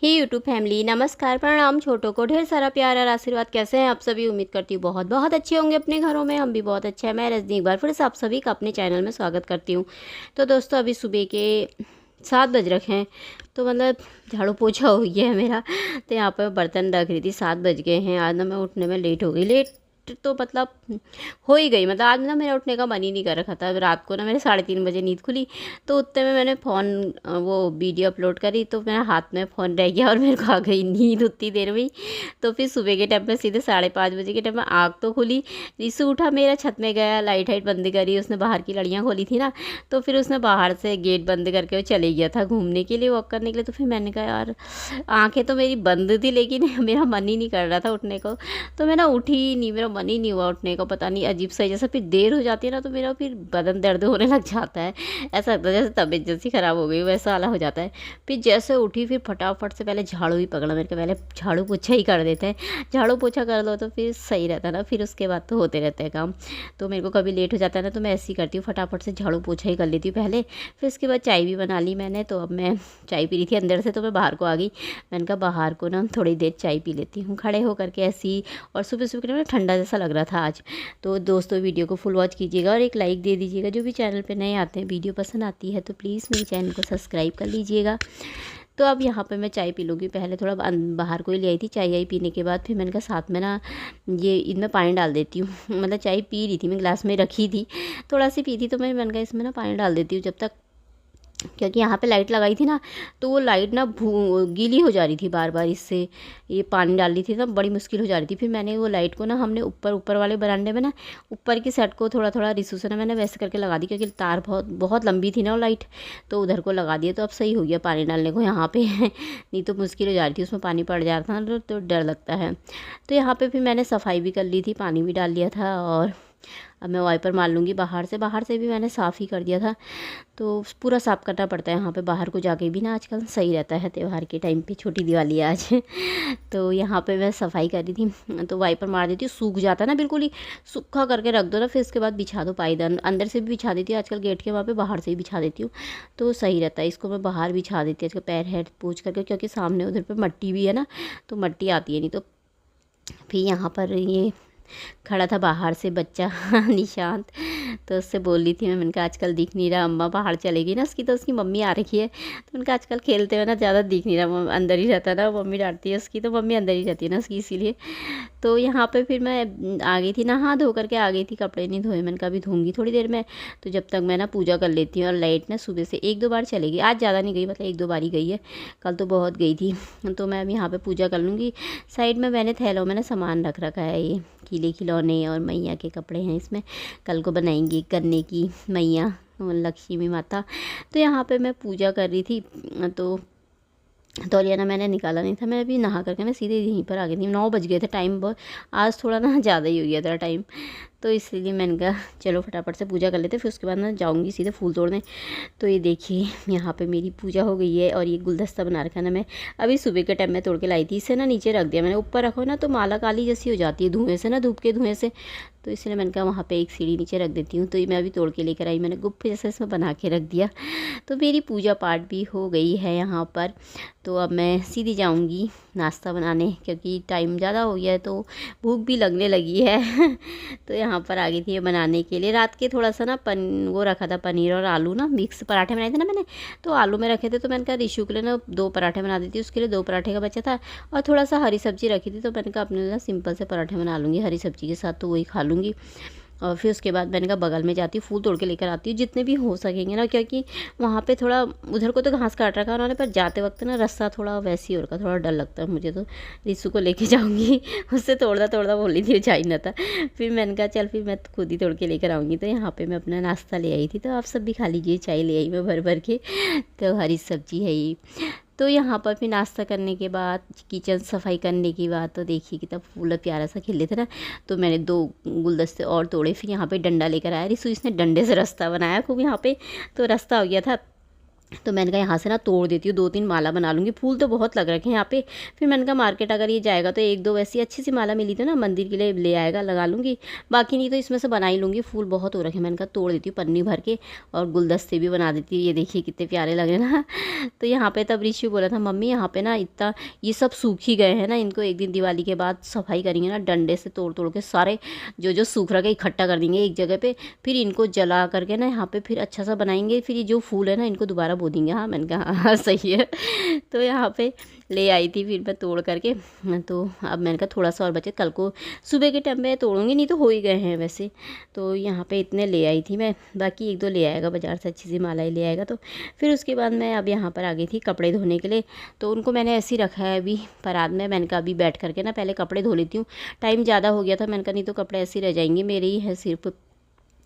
ही YouTube family नमस्कार प्रणाम। छोटों को ढेर सारा प्यार और आशीर्वाद। कैसे हैं आप सभी? उम्मीद करती हूँ बहुत बहुत अच्छे होंगे अपने घरों में। हम भी बहुत अच्छे हैं। मैं रजनी एक बार फिर से आप सभी का अपने चैनल में स्वागत करती हूँ। तो दोस्तों अभी सुबह के 7 बज रखे हैं, तो मतलब झाड़ू पोछा हो गया है मेरा। तो यहाँ पर बर्तन रख रही थी, 7 बज गए हैं। आज ना मैं उठने में लेट हो गई। लेट तो मतलब हो ही गई। मतलब आज ना मेरा उठने का मन ही नहीं कर रखा था। रात को ना मेरे 3:30 बजे नींद खुली, तो उतने में मैंने फ़ोन वो वीडियो अपलोड करी, तो मेरा हाथ में फ़ोन रह गया और मेरे को आ गई नींद उतनी देर में ही। तो फिर सुबह के टाइम में सीधे 5:30 बजे के टाइम में आँख तो खुली। रिसु उठा मेरा, छत में गया, लाइट हाइट बंद करी उसने, बाहर की लड़ियाँ खोली थी ना, तो फिर उसने बाहर से गेट बंद करके वो चले गया था घूमने के लिए, वॉक करने के लिए। तो फिर मैंने कहा यार, आँखें तो मेरी बंद थी लेकिन मेरा मन ही नहीं कर रहा था उठने को। तो मैं ना उठी ही नहीं, मेरा मन ही नहीं हुआ उठने का। पता नहीं अजीब सा, जैसा फिर देर हो जाती है ना तो मेरा फिर बदन दर्द होने लग जाता है। ऐसा लगता है जैसे तबीयत जैसी ख़राब हो गई, वैसा वाला हो जाता है। फिर जैसे उठी फिर फटाफट से पहले झाड़ू ही पकड़ा। मेरे को पहले झाड़ू पोछा ही कर देते हैं। झाड़ू पोछा कर लो तो फिर सही रहता है ना, फिर उसके बाद तो होते रहते हैं काम। तो मेरे को कभी लेट हो जाता है ना, तो मैं ऐसे ही करती हूँ, फटाफट से झाड़ू पोछा ही कर लेती हूँ पहले। फिर उसके बाद चाय भी बना ली मैंने। तो अब मैं चाय पी रही थी अंदर से, तो मैं बाहर को आ गई। मैंने कहा बाहर को ना थोड़ी देर चाय पी लेती हूँ खड़े होकर के ऐसी। और सुबह सुबह ना ठंडा जैसा लग रहा था आज। तो दोस्तों वीडियो को फुल वॉच कीजिएगा और एक लाइक दे दीजिएगा। जो भी चैनल पे नए आते हैं, वीडियो पसंद आती है तो प्लीज़ मेरे चैनल को सब्सक्राइब कर लीजिएगा। तो अब यहाँ पे मैं चाय पी लूँगी। पहले थोड़ा बाहर को ही ले आई थी चाय। पीने के बाद फिर मैंने कहा साथ में ना ये इनमें पानी डाल देती हूँ। मतलब चाय पी रही थी मैं, गिलास में रखी थी, थोड़ा सी पी थी, तो मैंने कहा इसमें ना पानी डाल देती हूँ जब तक, क्योंकि यहाँ पे लाइट लगाई थी ना, तो वो लाइट ना गीली हो जा रही थी बार बार। इससे ये पानी डाल रही थी ना, बड़ी मुश्किल हो जा रही थी। फिर मैंने वो लाइट को ना, हमने ऊपर ऊपर वाले बरामदे में ना, ऊपर की सेट को थोड़ा थोड़ा रिसू से ना मैंने वैसे करके लगा दी, क्योंकि तार बहुत बहुत लंबी थी ना वो लाइट, तो उधर को लगा दिया। तो अब सही हो गया पानी डालने को यहाँ पे नहीं तो मुश्किल हो जा रही थी, उसमें पानी पड़ जाता था ना तो डर लगता है। तो यहाँ पे फिर मैंने सफाई भी कर ली थी, पानी भी डाल लिया था। और अब मैं वाइपर मार लूँगी। बाहर से भी मैंने साफ़ ही कर दिया था, तो पूरा साफ़ करना पड़ता है यहाँ पे बाहर को जाके भी ना। आजकल सही रहता है त्यौहार के टाइम पे, छोटी दिवाली है आज तो यहाँ पे मैं सफाई कर रही थी, तो वाइपर मार देती हूँ, सूख जाता है ना बिल्कुल ही, सूखा करके रख दो ना, फिर इसके बाद बिछा दो पायदान। अंदर से भी बिछा देती हूँ आजकल गेट के वहाँ पे, बाहर से भी बिछा देती हूँ, तो सही रहता है। इसको मैं बाहर बिछा देती हूँ आजकल, पैर हेड पूछ करके, क्योंकि सामने उधर पर मट्टी भी है ना, तो मट्टी आती है नहीं तो। फिर यहाँ पर ये खड़ा था बाहर से बच्चा निशांत, तो उससे बोल रही थी मैंने कहा आजकल दिख नहीं रहा, अम्मा बाहर चलेगी ना उसकी, तो उसकी मम्मी आ रखी है, तो उनका आजकल खेलते हुए ना ज़्यादा दिख नहीं रहा, अंदर ही रहता ना, मम्मी डांटती है उसकी, तो मम्मी अंदर ही रहती है ना उसकी, इसीलिए। तो यहाँ पे फिर मैं आ गई थी, नहा धो करके आ गई थी, कपड़े नहीं धोए। मैंने कहा अभी धोऊंगी थोड़ी देर में, तो जब तक मैं ना पूजा कर लेती हूँ। और लाइट ना सुबह से 1-2 बार चलेगी, आज ज़्यादा नहीं गई, मतलब 1-2 बार ही गई है, कल तो बहुत गई थी। तो मैं अब यहाँ पर पूजा कर लूँगी। साइड में मैंने थैलों में ना सामान रख रखा है, ये कीले खिलौने और मैया के कपड़े हैं इसमें, कल को बनाएंगे गन्ने की मैया, लक्ष्मी माता। तो यहाँ पे मैं पूजा कर रही थी, तो तौलिया ना मैंने निकाला नहीं था। मैं अभी नहा करके ना सीधे यहीं पर आ गई थी। 9 बज गए थे, टाइम बहुत आज थोड़ा ना ज़्यादा ही हो गया था टाइम, तो इसलिए मैंने कहा चलो फटाफट से पूजा कर लेते, फिर उसके बाद ना जाऊँगी सीधे फूल तोड़ने। तो ये देखिए यहाँ पे मेरी पूजा हो गई है। और ये गुलदस्ता बना रखा है ना, मैं अभी सुबह के टाइम में तोड़ के लाई थी। इसे ना नीचे रख दिया मैंने, ऊपर रखो ना तो माला काली जैसी हो जाती है धुएँ से ना, धूप के धुएँ से, तो इसलिए मैंने कहा वहाँ पे एक सीढ़ी नीचे रख देती हूँ। तो ये मैं अभी तोड़ के लेकर आई, मैंने गुप्त जैसे इसमें बना के रख दिया। तो मेरी पूजा पाठ भी हो गई है यहाँ पर। तो अब मैं सीधी जाऊँगी नाश्ता बनाने, क्योंकि टाइम ज़्यादा हो गया है, तो भूख भी लगने लगी है तो यहाँ पर आ गई थी ये बनाने के लिए। रात के थोड़ा सा ना वो रखा था, पनीर और आलू ना मिक्स पराठे बनाए थे ना मैंने, तो आलू में रखे थे। तो मैंने कहा रिशु के लिए ना 2 पराठे बना देती, उसके लिए 2 पराठे का बचा था। और थोड़ा सा हरी सब्जी रखी थी, तो मैंने कहा अपने लिए ना सिंपल से पराठे बना लूँगी हरी सब्जी के साथ, तो वही खा लूँगी। और फिर उसके बाद मैंने कहा बगल में जाती हूँ, फूल तोड़ के लेकर आती हूँ जितने भी हो सकेंगे ना, क्योंकि वहाँ पे थोड़ा उधर को तो घास काट रखा है उन्होंने, पर जाते वक्त ना रास्ता थोड़ा वैसे ही हो रखा, थोड़ा डर लगता है मुझे। तो रिसु को लेके जाऊँगी, उससे तोड़ता तोड़ता बोल रही थी चाहिए ना था। फिर मैंने कहा चल फिर मैं खुद ही तोड़ के लेकर आऊँगी। तो यहाँ पर मैं अपना नाश्ता ले आई थी, तो आप सब भी खा लीजिए। चाय ले आई मैं भर भर के, तो हरी सब्जी है ये। तो यहाँ पर फिर नाश्ता करने के बाद, किचन सफाई करने के बाद, तो देखिए कितना फूल प्यारा सा खिले थे ना, तो मैंने 2 गुलदस्ते और तोड़े। फिर यहाँ पे डंडा लेकर आया रिसु, इसने डंडे से रास्ता बनाया खूब यहाँ पे, तो रास्ता हो गया था। तो मैंने कहा यहाँ से ना तोड़ देती हूँ, 2-3 माला बना लूँगी। फूल तो बहुत लग रखे हैं यहाँ पे। फिर मैंने कहा मार्केट अगर ये जाएगा तो 1-2 वैसी अच्छी सी माला मिली तो ना मंदिर के लिए ले आएगा, लगा लूँगी। बाकी नहीं तो इसमें से बना ही लूँगी। फूल बहुत हो रखे हैं, मैंने कहा तोड़ देती हूँ पन्नी भर के और गुलदस्ते भी बना देती हूँ। ये देखिए कितने प्यारे लग रहे हैं ना। तो यहाँ पर तब ऋषि बोला था मम्मी यहाँ पर ना इतना ये सब सूख ही गए हैं ना, इनको एक दिन दिवाली के बाद सफाई करेंगे ना, डंडे से तोड़ तोड़ के सारे जो सूख रखे इकट्ठा कर देंगे एक जगह पे। फिर इनको जला करके ना यहाँ पे फिर अच्छा सा बनाएंगे। फिर ये जो फूल है ना इनको दोबारा बो देंगे। हाँ मैंने कहा हाँ सही है। तो यहाँ पे ले आई थी फिर मैं तोड़ करके। तो अब मैंने कहा थोड़ा सा और बचे, कल को सुबह के टाइम पे तोड़ूंगी, नहीं तो हो ही गए हैं वैसे। तो यहाँ पे इतने ले आई थी मैं, बाकी 1-2 ले आएगा बाज़ार से, अच्छी सी मालाएँ ले आएगा। तो फिर उसके बाद मैं अब यहाँ पर आ गई थी कपड़े धोने के लिए। तो उनको मैंने ऐसे ही रखा है अभी परात में। मैंने कहा अभी बैठ करके ना पहले कपड़े धो लेती हूँ, टाइम ज़्यादा हो गया था। मैंने कहा नहीं तो कपड़े ऐसे ही रह जाएंगे, मेरे ही है सिर्फ।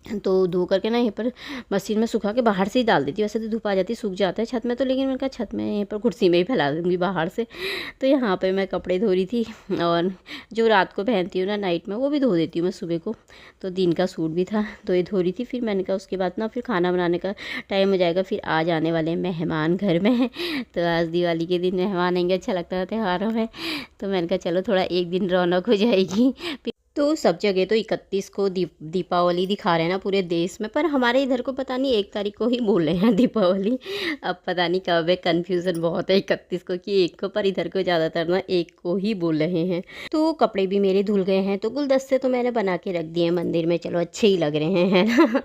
तो धो करके ना यहीं पर मशीन में सुखा के बाहर से ही डाल देती हूँ। वैसे तो धूप आ जाती, सूख जाता है छत में तो, लेकिन मैंने कहा छत में यहीं पर कुर्सी में ही फैला दूँगी बाहर से। तो यहाँ पे मैं कपड़े धो रही थी और जो रात को पहनती हूँ ना नाइट में, वो भी धो देती हूँ मैं सुबह को। तो दिन का सूट भी था तो ये धो रही थी। फिर मैंने कहा उसके बाद ना फिर खाना बनाने का टाइम हो जाएगा, फिर आज आने वाले मेहमान घर में। तो आज दिवाली के दिन मेहमान आएंगे, अच्छा लगता है त्योहारों में। तो मैंने कहा चलो थोड़ा एक दिन रौनक हो जाएगी। तो सब जगह तो 31 को दीपावली दिखा रहे हैं ना पूरे देश में, पर हमारे इधर को पता नहीं 1 तारीख को ही बोल रहे हैं दीपावली। अब पता नहीं कब है, कन्फ्यूज़न बहुत है 31 को कि 1 को, पर इधर को ज़्यादातर ना 1 को ही बोल रहे हैं। तो कपड़े भी मेरे धुल गए हैं, तो गुलदस्ते तो मैंने बना के रख दिए मंदिर में, चलो अच्छे ही लग रहे हैं ना।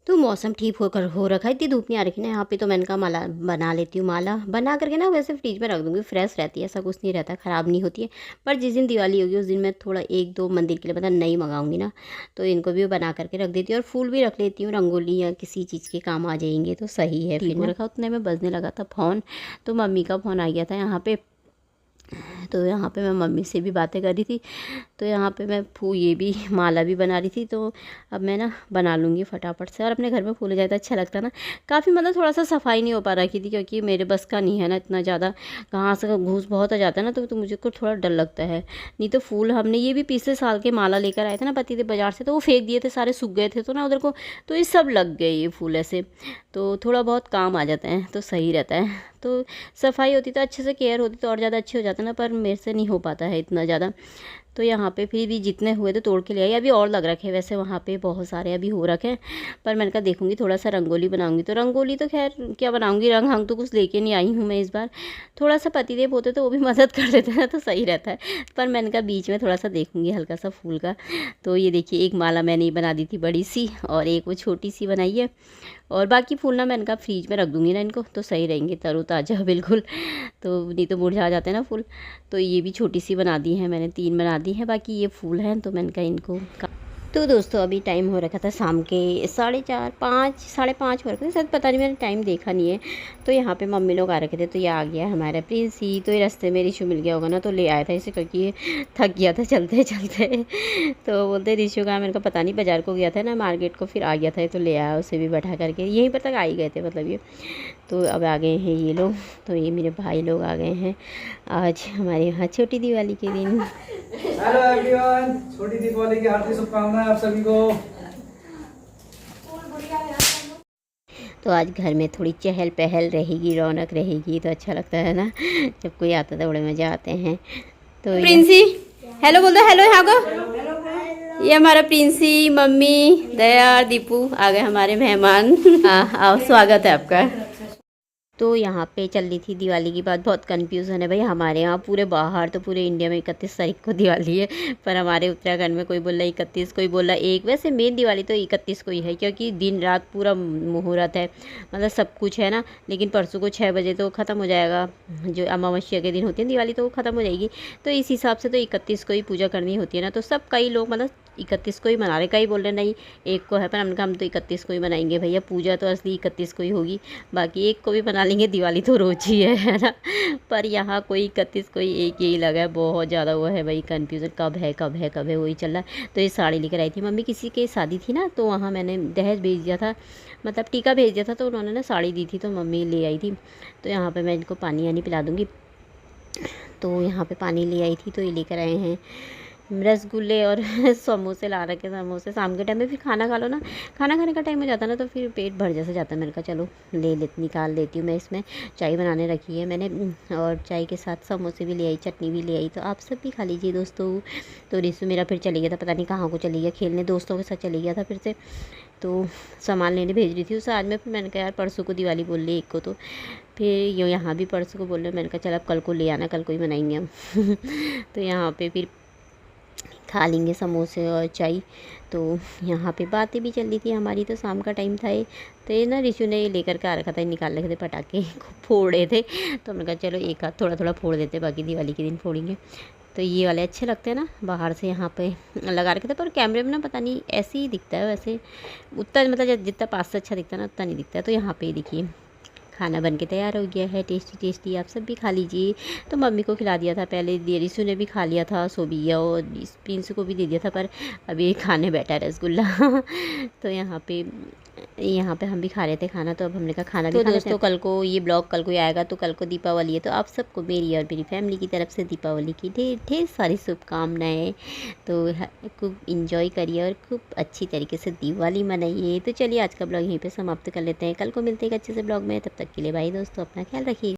तो मौसम ठीक होकर हो रखा है, इतनी धूप नहीं आ रखी ना यहाँ पे। तो मैंने कहा माला बना लेती हूँ, माला बना करके ना वैसे फ्रिज में रख दूँगी, फ्रेश रहती है, ऐसा कुछ नहीं रहता, ख़राब नहीं होती है। पर जिस दिन दिवाली होगी उस दिन मैं थोड़ा 1-2 मंदिर के लिए मतलब नई मंगाऊंगी ना, तो इनको भी बना करके रख देती हूँ। और फूल भी रख लेती हूँ, रंगोली या किसी चीज़ के काम आ जाएंगे तो सही है। फिर रखा उतने में बजने लगा था फ़ोन, तो मम्मी का फ़ोन आ गया था यहाँ पर। तो यहाँ पे मैं मम्मी से भी बातें कर रही थी। तो यहाँ पे मैं ये भी माला भी बना रही थी। तो अब मैं ना बना लूँगी फटाफट से, और अपने घर में फूल जाए तो अच्छा लगता है ना। काफ़ी मतलब थोड़ा सा सफाई नहीं हो पा रखी थी, क्योंकि मेरे बस का नहीं है ना इतना ज़्यादा, कहाँ से घूस बहुत आ जाता है ना, तो मुझे को थोड़ा डर लगता है। नहीं तो फूल हमने ये भी पिछले साल के माला लेकर आए थे ना पति थे बाज़ार से, तो वो फेंक दिए थे, सारे सूख गए थे तो ना उधर को, तो ये सब लग गए ये फूल ऐसे। तो थोड़ा बहुत काम आ जाता है तो सही रहता है। तो सफाई होती तो अच्छे से केयर होती तो और ज़्यादा अच्छे हो जाता ना, पर मेरे से नहीं हो पाता है इतना ज़्यादा। तो यहाँ पे फिर भी जितने हुए तो तोड़ के ले आई। अभी और लग रखे हैं वैसे वहाँ पे बहुत सारे अभी हो रखे हैं, पर मैंने कहा देखूँगी थोड़ा सा रंगोली बनाऊँगी। तो रंगोली तो खैर क्या बनाऊँगी, रंग तो कुछ लेके नहीं आई हूँ मैं इस बार। थोड़ा सा पतिदेव होते तो वो भी मदद कर देते हैं तो सही रहता है, पर मैंने कहा बीच में थोड़ा सा देखूँगी हल्का सा फूल का। तो ये देखिए एक माला मैंने ही बना दी थी बड़ी सी, और एक वो छोटी सी बनाई है। और बाकी फूल ना मैंने कहा फ्रीज में रख दूँगी ना इनको, तो सही रहेंगे तरोताज़ा बिल्कुल। तो नहीं तो मुरझा जाते हैं ना फूल। तो ये भी छोटी सी बना दी है मैंने, 3 बना दी हैं, बाकी ये फूल हैं। तो मैंने कहा इनको तो दोस्तों अभी टाइम हो रखा था शाम के 4:30 5 5:30 हो रखे थे शायद, पता नहीं मैंने टाइम देखा नहीं है। तो यहाँ पे मम्मी लोग आ रखे थे, तो ये आ गया हमारा प्रिंसी। तो ये रास्ते में रिशु मिल गया होगा ना, तो ले आया था इसे, क्योंकि ये थक गया था चलते चलते। तो बोलते रिशु का, मैंने कहा पता नहीं बाज़ार को गया था ना मार्केट को, फिर आ गया था, तो ले आया, उसे भी बैठा करके यहीं पर तक आ ही गए थे मतलब ये। तो अब आ गए हैं ये लोग, तो ये मेरे भाई लोग आ गए हैं आज हमारे यहाँ छोटी दिवाली के दिन। हेलो एवरीवन, छोटी दीपावली की हार्दिक शुभकामनाएं आप सभी को। तो आज घर में थोड़ी चहल पहल रहेगी, रौनक रहेगी, तो अच्छा लगता है ना, जब कोई आता तो बड़े मज़े आते हैं। तो प्रिंसी हेलो बोल दो, हेलो यहाँ को। ये हमारा प्रिंसी, मम्मी, दया, दीपू आ गए हमारे मेहमान। आओ स्वागत है आपका। तो यहाँ पे चल रही थी दिवाली की बात, बहुत कन्फ्यूज़न है भाई हमारे यहाँ, पूरे बाहर तो पूरे इंडिया में 31 तारीख को दिवाली है, पर हमारे उत्तराखंड में कोई बोल रहा 31, कोई बोल रहा 1। वैसे मेन दिवाली तो 31 को ही है, क्योंकि दिन रात पूरा मुहूर्त है, मतलब सब कुछ है ना। लेकिन परसों को 6 बजे तो ख़त्म हो जाएगा, जो अमावस्या के दिन होती है दिवाली, तो वो ख़त्म हो जाएगी। तो इस हिसाब से तो 31 को ही पूजा करनी होती है ना। तो सब कई लोग मतलब 31 को ही मना रहे, कई बोल रहे नहीं 1 को है, पर हमने कहा हम तो 31 को ही मनाएंगे भैया, पूजा तो असली 31 को ही होगी, बाकी 1 को भी मना लेंगे, दिवाली तो रोज ही है ना। पर यहाँ कोई 31 को ही 1 यही लगा है, बहुत ज़्यादा वो है भाई कन्फ्यूज़न, कब है कब है कब है वही चल रहा है। तो ये साड़ी लेकर आई थी मम्मी, किसी के शादी थी ना, तो वहाँ मैंने दहेज भेज दिया था, मतलब टीका भेज दिया था, तो उन्होंने ना साड़ी दी थी, तो मम्मी ले आई थी। तो यहाँ पर मैं इनको पानी यानी पिला दूँगी। तो यहाँ पर पानी ले आई थी, तो ये लेकर आए हैं रसगुल्ले और समोसे ला रखे, समोसे शाम के टाइम में फिर खाना खा लो ना, खाना खाने का टाइम हो जाता है ना तो फिर पेट भर जैसा जाता है। मैंने कहा चलो निकाल लेती हूँ मैं। इसमें चाय बनाने रखी है मैंने और चाय के साथ समोसे भी ले आई, चटनी भी ले आई, तो आप सब भी खा लीजिए दोस्तों। तो रिसु मेरा फिर चले गया था, पता नहीं कहाँ को चली गया, खेलने दोस्तों के साथ चले गया था फिर से। तो सामान लेने भेज रही थी उसे आज मैं, फिर मैंने कहा यार परसों को दिवाली बोल रही एक को, तो फिर यहाँ भी परसों को बोल रहे, मैंने कहा चल अब कल को ले आना, कल को ही मनाएंगे हम। तो यहाँ पे फिर खा लेंगे समोसे और चाय। तो यहाँ पे बातें भी चल रही थी हमारी, तो शाम का टाइम था ये, तो ये ना रिशु ने लेकर के आ रखा था, निकाल रखे थे पटाखे, फोड़ रहे थे। तो हमने कहा चलो एक हाथ थोड़ा थोड़ा फोड़ देते, बाकी दिवाली के दिन फोड़ेंगे। तो ये वाले अच्छे लगते हैं ना, बाहर से यहाँ पे लगा रखे थे, पर कैमरे में ना पता नहीं ऐसे ही दिखता है, वैसे उतना मतलब जितना पास से अच्छा दिखता है ना उतना नहीं दिखता है। तो यहाँ पे देखिए खाना बन के तैयार हो गया है, टेस्टी टेस्टी, आप सब भी खा लीजिए। तो मम्मी को खिला दिया था पहले, रिशु ने भी खा लिया था, सो भी गया, और प्रिंस को भी दे दिया था, पर अभी खाने बैठा है रसगुल्ला। तो यहाँ पे हम भी खा रहे थे खाना, तो अब हमने कहा खाना भी खा लेते हैं। दोस्तों कल को ये ब्लॉग कल को ही आएगा, तो कल को दीपावली है, तो आप सबको मेरी और मेरी फैमिली की तरफ से दीपावली की ढेर ढेर सारी शुभकामनाएँ। तो खूब इंजॉय करिए और खूब अच्छी तरीके से दिवाली मनाइए। तो चलिए आज का ब्लॉग यहीं पे समाप्त कर लेते हैं, कल को मिलते हैं एक अच्छे से ब्लॉग में, तब तक के लिए बाय दोस्तों, अपना ख्याल रखिए।